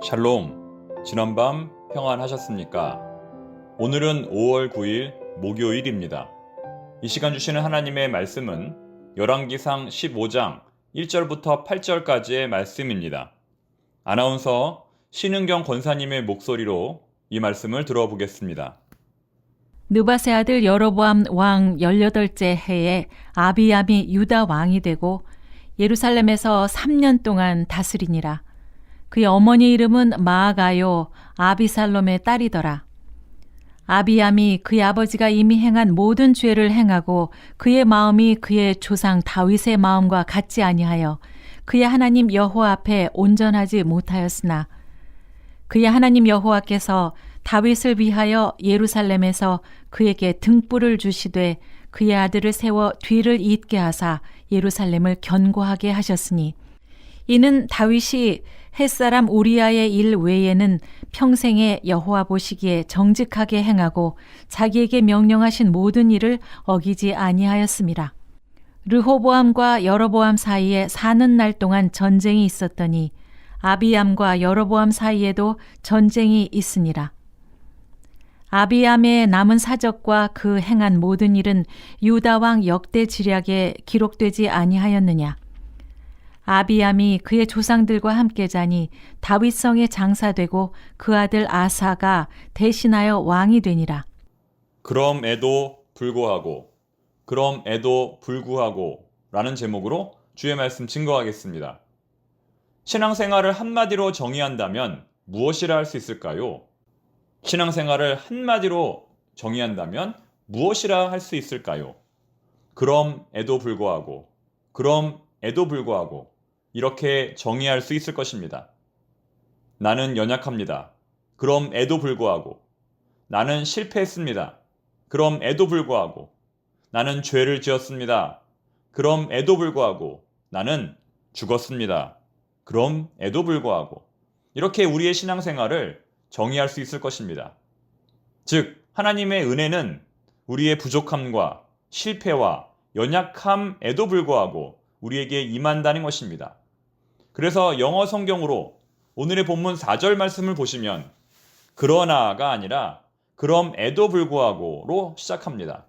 샬롬, 지난밤 평안하셨습니까? 오늘은 5월 9일 목요일입니다. 이 시간 주시는 하나님의 말씀은 열왕기상 15장 1절부터 8절까지의 말씀입니다. 아나운서 신은경 권사님의 목소리로 이 말씀을 들어보겠습니다. 느밧의 아들 여로보암 왕 18째 해에 아비암이 유다 왕이 되고 예루살렘에서 3년 동안 다스리니라. 그의 어머니 이름은 마아가요 아비살롬의 딸이더라. 아비암이 그의 아버지가 이미 행한 모든 죄를 행하고 그의 마음이 그의 조상 다윗의 마음과 같지 아니하여 그의 하나님 여호와 앞에 온전하지 못하였으나 그의 하나님 여호와께서 다윗을 위하여 예루살렘에서 그에게 등불을 주시되 그의 아들을 세워 뒤를 잇게 하사 예루살렘을 견고하게 하셨으니 이는 다윗이 햇사람 우리아의 일 외에는 평생에 여호와 보시기에 정직하게 행하고 자기에게 명령하신 모든 일을 어기지 아니하였음이라. 르호보암과 여로보암 사이에 사는 날 동안 전쟁이 있었더니 아비암과 여로보암 사이에도 전쟁이 있으니라. 아비암의 남은 사적과 그 행한 모든 일은 유다 왕 역대 지략에 기록되지 아니하였느냐. 아비암이 그의 조상들과 함께 자니 다윗성에 장사되고 그 아들 아사가 대신하여 왕이 되니라. 그럼에도 불구하고 라는 제목으로 주의 말씀 증거하겠습니다. 신앙생활을 한마디로 정의한다면 무엇이라 할 수 있을까요? 신앙생활을 한마디로 정의한다면 무엇이라 할 수 있을까요? 그럼에도 불구하고 이렇게 정의할 수 있을 것입니다. 나는 연약합니다. 그럼에도 불구하고 나는 실패했습니다. 그럼에도 불구하고 나는 죄를 지었습니다. 그럼에도 불구하고 나는 죽었습니다. 그럼에도 불구하고 이렇게 우리의 신앙생활을 정의할 수 있을 것입니다. 즉, 하나님의 은혜는 우리의 부족함과 실패와 연약함에도 불구하고 우리에게 임한다는 것입니다. 그래서 영어 성경으로 오늘의 본문 4절 말씀을 보시면 그러나가 아니라 그럼에도 불구하고로 시작합니다.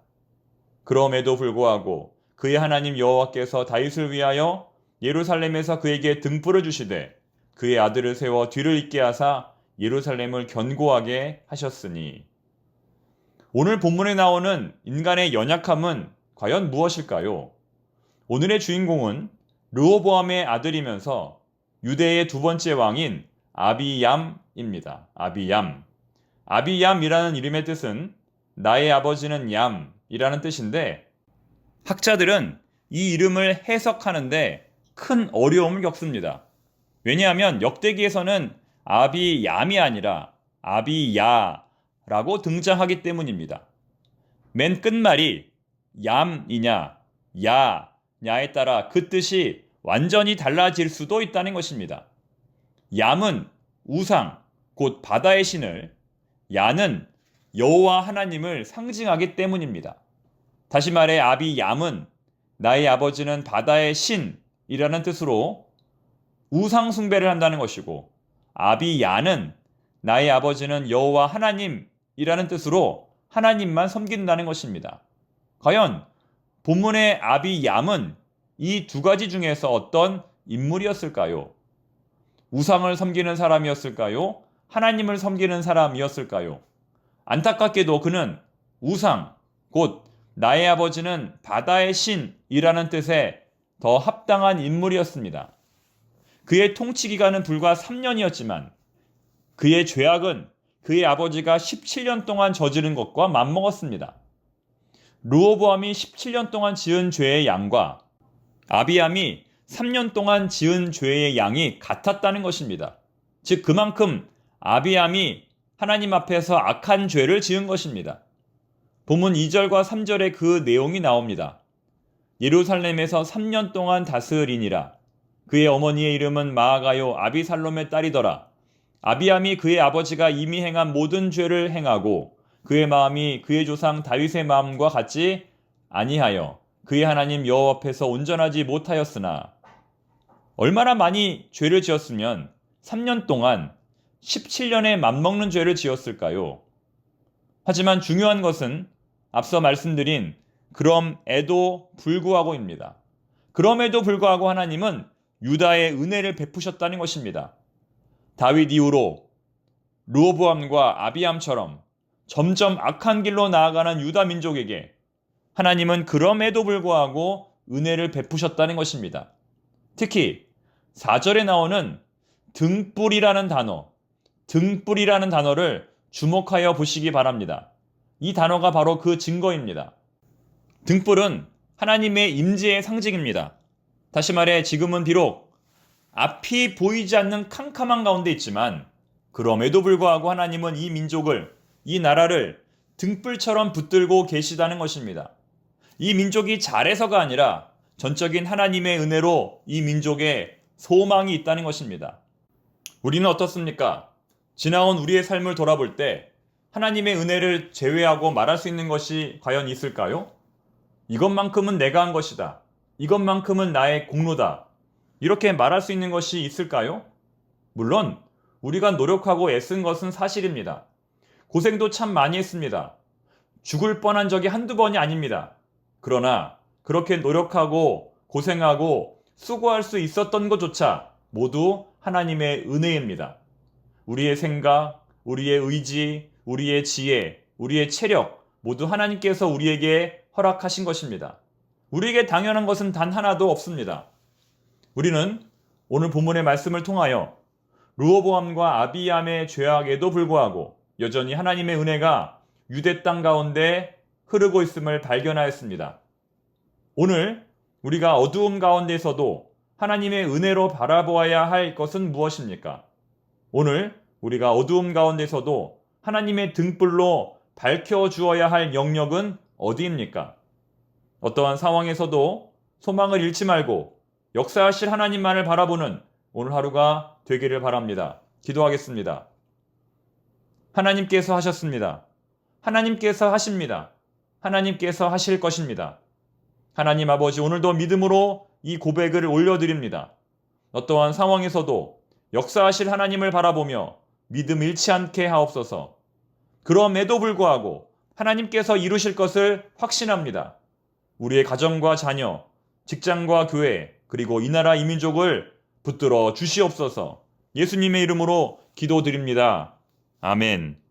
그럼에도 불구하고 그의 하나님 여호와께서 다윗을 위하여 예루살렘에서 그에게 등불을 주시되 그의 아들을 세워 뒤를 잇게 하사 예루살렘을 견고하게 하셨으니. 오늘 본문에 나오는 인간의 연약함은 과연 무엇일까요? 오늘의 주인공은 르호보암의 아들이면서 유대의 두 번째 왕인 아비얌입니다. 아비얌이라는 이름의 뜻은 나의 아버지는 얌이라는 뜻인데 학자들은 이 이름을 해석하는데 큰 어려움을 겪습니다. 왜냐하면 역대기에서는 아비얌이 아니라 아비야라고 등장하기 때문입니다. 맨 끝말이 얌이냐 야냐에 따라 그 뜻이 완전히 달라질 수도 있다는 것입니다. 얌은 우상, 곧 바다의 신을, 야는 여호와 하나님을 상징하기 때문입니다. 다시 말해 아비얌은 나의 아버지는 바다의 신이라는 뜻으로 우상 숭배를 한다는 것이고, 아비야는 나의 아버지는 여호와 하나님이라는 뜻으로 하나님만 섬긴다는 것입니다. 과연 본문의 아비얌은 이 두 가지 중에서 어떤 인물이었을까요? 우상을 섬기는 사람이었을까요? 하나님을 섬기는 사람이었을까요? 안타깝게도 그는 우상, 곧 나의 아버지는 바다의 신이라는 뜻에 더 합당한 인물이었습니다. 그의 통치 기간은 불과 3년이었지만 그의 죄악은 그의 아버지가 17년 동안 저지른 것과 맞먹었습니다. 르호보암이 17년 동안 지은 죄의 양과 아비암이 3년 동안 지은 죄의 양이 같았다는 것입니다. 즉 그만큼 아비암이 하나님 앞에서 악한 죄를 지은 것입니다. 본문 2절과 3절에 그 내용이 나옵니다. 예루살렘에서 3년 동안 다스리니라. 그의 어머니의 이름은 마아가요 아비살롬의 딸이더라. 아비암이 그의 아버지가 이미 행한 모든 죄를 행하고 그의 마음이 그의 조상 다윗의 마음과 같지 아니하여 그의 하나님 여호와 앞에서 온전하지 못하였으나 얼마나 많이 죄를 지었으면 3년 동안 17년에 맘먹는 죄를 지었을까요? 하지만 중요한 것은 앞서 말씀드린 그럼에도 불구하고입니다. 그럼에도 불구하고 하나님은 유다의 은혜를 베푸셨다는 것입니다. 다윗 이후로 르호보암과 아비암처럼 점점 악한 길로 나아가는 유다 민족에게 하나님은 그럼에도 불구하고 은혜를 베푸셨다는 것입니다. 특히 4절에 나오는 등불이라는 단어를 주목하여 보시기 바랍니다. 이 단어가 바로 그 증거입니다. 등불은 하나님의 임재의 상징입니다. 다시 말해 지금은 비록 앞이 보이지 않는 캄캄한 가운데 있지만 그럼에도 불구하고 하나님은 이 민족을, 이 나라를 등불처럼 붙들고 계시다는 것입니다. 이 민족이 잘해서가 아니라 전적인 하나님의 은혜로 이 민족에 소망이 있다는 것입니다. 우리는 어떻습니까? 지나온 우리의 삶을 돌아볼 때 하나님의 은혜를 제외하고 말할 수 있는 것이 과연 있을까요? 이것만큼은 내가 한 것이다. 이것만큼은 나의 공로다. 이렇게 말할 수 있는 것이 있을까요? 물론 우리가 노력하고 애쓴 것은 사실입니다. 고생도 참 많이 했습니다. 죽을 뻔한 적이 한두 번이 아닙니다. 그러나 그렇게 노력하고 고생하고 수고할 수 있었던 것조차 모두 하나님의 은혜입니다. 우리의 생각, 우리의 의지, 우리의 지혜, 우리의 체력 모두 하나님께서 우리에게 허락하신 것입니다. 우리에게 당연한 것은 단 하나도 없습니다. 우리는 오늘 본문의 말씀을 통하여 르호보암과 아비암의 죄악에도 불구하고 여전히 하나님의 은혜가 유대 땅 가운데 흐르고 있음을 발견하였습니다. 오늘 우리가 어두움 가운데서도 하나님의 은혜로 바라보아야 할 것은 무엇입니까? 오늘 우리가 어두움 가운데서도 하나님의 등불로 밝혀주어야 할 영역은 어디입니까? 어떠한 상황에서도 소망을 잃지 말고 역사하실 하나님만을 바라보는 오늘 하루가 되기를 바랍니다. 기도하겠습니다. 하나님께서 하셨습니다. 하나님께서 하십니다. 하나님께서 하실 것입니다. 하나님 아버지, 오늘도 믿음으로 이 고백을 올려드립니다. 어떠한 상황에서도 역사하실 하나님을 바라보며 믿음 잃지 않게 하옵소서. 그럼에도 불구하고 하나님께서 이루실 것을 확신합니다. 우리의 가정과 자녀, 직장과 교회, 그리고 이 나라 이 민족을 붙들어 주시옵소서. 예수님의 이름으로 기도드립니다. 아멘.